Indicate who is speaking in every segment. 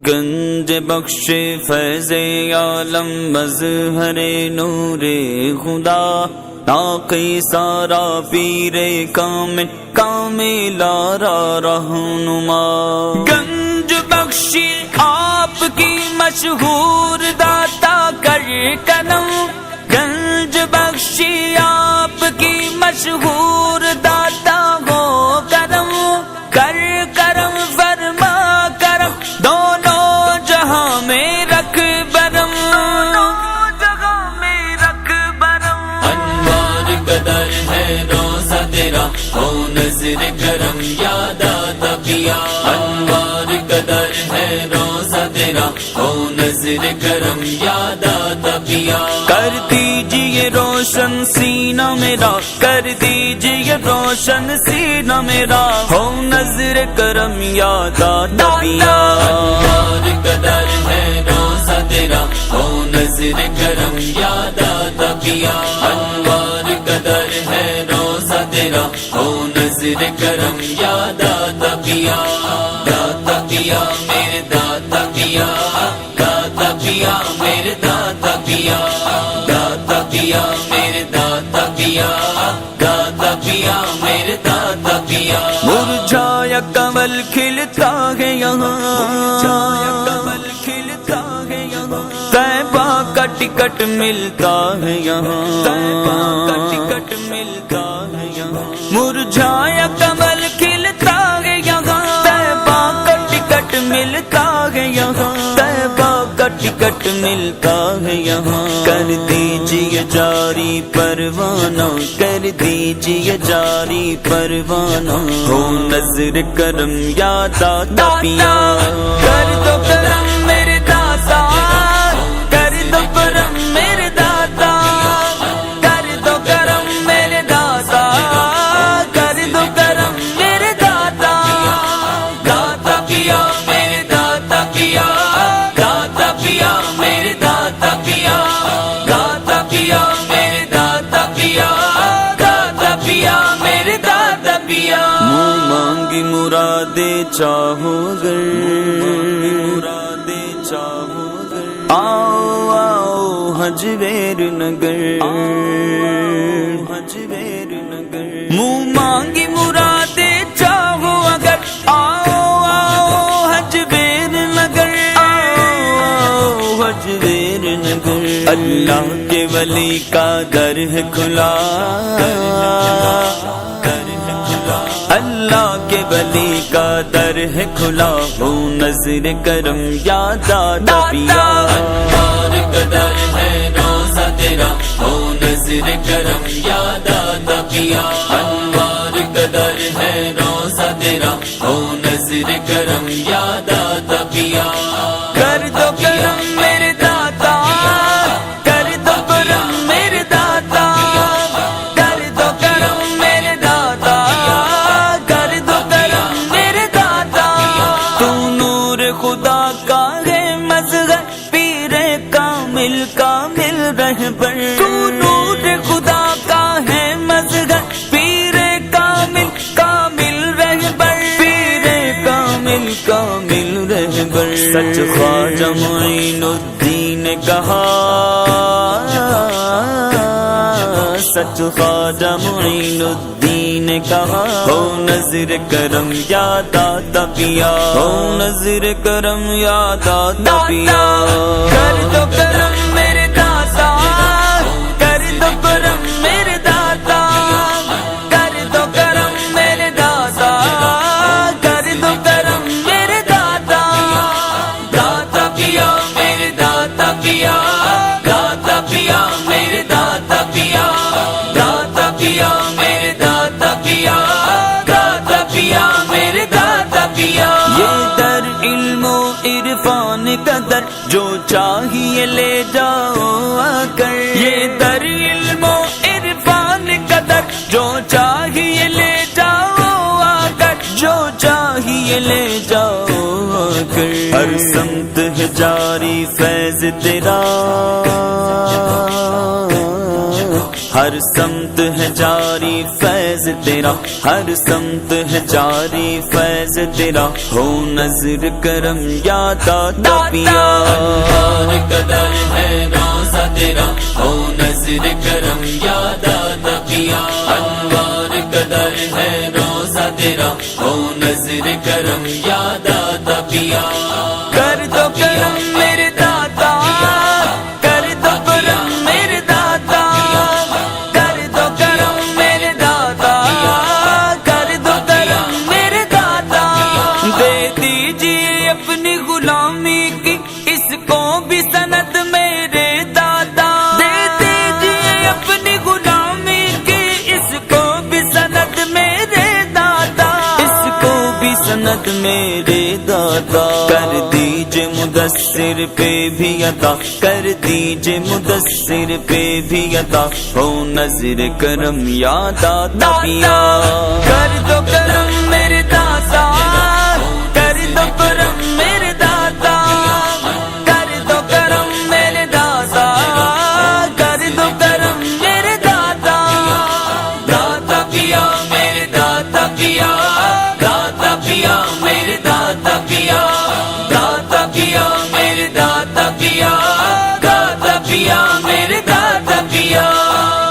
Speaker 1: گنج بخش فیض عالم مظہر نور خدا ناقی سارا پیر کامل کامل رہنما گنج بخشی آپ کی مشہور داتا کر کرم گنج بخشی آپ کی مشہور داتا ہو کرم کر کرم فرما کرم دونوں جہاں میں رکھ برم انوار قدر ہے روزہ تیرا ہو نظر کرم یاد آتا پیا انوار قدر ہے روزہ تیرا ہو نظر کرم یاد آتا پیا کر دیجئے روشن سینہ میرا کر دیجئے روشن سینہ میرا ہو نظر کرم یاد آتا پیا انوار قدر ہے روزہ تیرا ہو نظر کرم یاد آتا پیا انوار قدر ہے روزہ تیرا ہو نظر کرم یاد آتا پیا داتا پیا میرے داتا پیا داتا پیا میرے داتا پیا داتا پیا میرے داتا پیا داتا پیا میرے داتا پیا مرجھایا کمل کھلتا ہے یہاں کمل کھلتا ہے یہاں طیبہ کا ٹکٹ ملتا ہے یہاں طیبہ کا ٹکٹ ملتا ہے یہاں مرجھایا کمل کھلتا ہے یہاں طیبہ کا ٹکٹ ملتا ہے یہاں طیبہ کا ٹکٹ ملتا ہے یہاں کر دیجئے جاری پروانہ کر دیجئے جاری پروانہ ہو نظر کرم یاد آتا پیا کر دو کرم میرے داتا کر دو کرم میرے داتا کر دو کرم میرے داتا کر دو کرم میرے داتا داتا پیا میرے داتا پیا داتا پیا میرے داتا پیا داتا پیا میرے داتا پیا داتا پیا میرے داتا پیا منہ مانگی مرادیں چاہو گر مرادیں چاہو گر آؤ آؤ حجویر نگر حجویر نگر منہ مانگی مرادیں چاہو اگر آؤ آؤ حجویر نگر آؤ حجویر نگر اللہ کے ولی کا در ہے کھلا اللہ کے ولی کا در ہے کھلا ہو نظر کرم یاد آتا پیا انوار قدر ہے روزہ تیرا ہو نظر کرم یاد آتا پیا انوار قدر ہے روزہ تیرا ہو نظر کرم یاد آتا پیا کر دو کرم میرے داتا کر دو کرم میرے داتا کر دو کرم میرے داتا کر دو کرم میرے داتا تو نور خدا کا ہے مظہر پیر کامل کامل رہبر تو نور خدا کا ہے مظہر پیر کامل کامل رہبر پیر کامل کامل رہبر سچ خواجہ معین الدین نے کہا سچ خواجہ معین الدین نے کہا ہو نظر کرم یاد آتا پیا ہو نظر کرم یاد آتا پیا کر دو کرم میرے داتا کر دو کرم میرے داتا کر دو کرم میرے داتا کر دو کرم میرے داتا داتا پیا میرے داتا پیا داتا پیا میرے داتا پیا داتا پیا میرے داتا پیا داتا پیا میرے داتا پیا یہ در علم و عرفان کا در جو چاہیے لے جاؤ آ کر یہ در علم و عرفان کا در جو چاہیے لے جاؤ آ کر جو چاہیے لے جاؤ آ کر ہر سمت ہے جاری فیض تیرا ہر سمت ہے جاری فیض تیرا، ہر سمت ہے جاری فیض تیرا، ہو نظر کرم یا داتا پیا۔ انوار قدر ہے روزہ تیرا، ہو نظر کرم یا داتا پیا۔ انوار قدر ہے روزہ تیرا، ہو نظر کرم یا داتا پیا۔ کر دو کرم میرے داتا، کر دو کرم میرے داتا، کر دو کرم میرے داتا، کر دو کرم میرے داتا۔ دے دیجیے اپنی غلامی کی اس کو بھی سند میرے دادا، دے دیجیے اپنی غلامی کی اس کو بھی سند میرے دادا، اس کو بھی سند میرے دادا۔ کر دیجئے مدثر پہ بھی عطا، کر دیجئے مدثر پہ بھی عطا، ہو نظر کرم یا داتا پیا۔ کر دو کرم میرے داتا، کر دو کرم میرے داتا، کر دو کرم میرے داتا، کر دو کرم میرے داتا۔ داتا پیا میرے داتا پیا، داتا پیا میرے داتا پیا، داتا پیا میرے داتا پیا، داتا پیا میرے داتا پیا،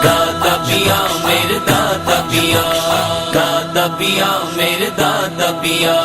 Speaker 1: داتا پیا میرے داتا پیا، داتا پیا میرے داتا پیا۔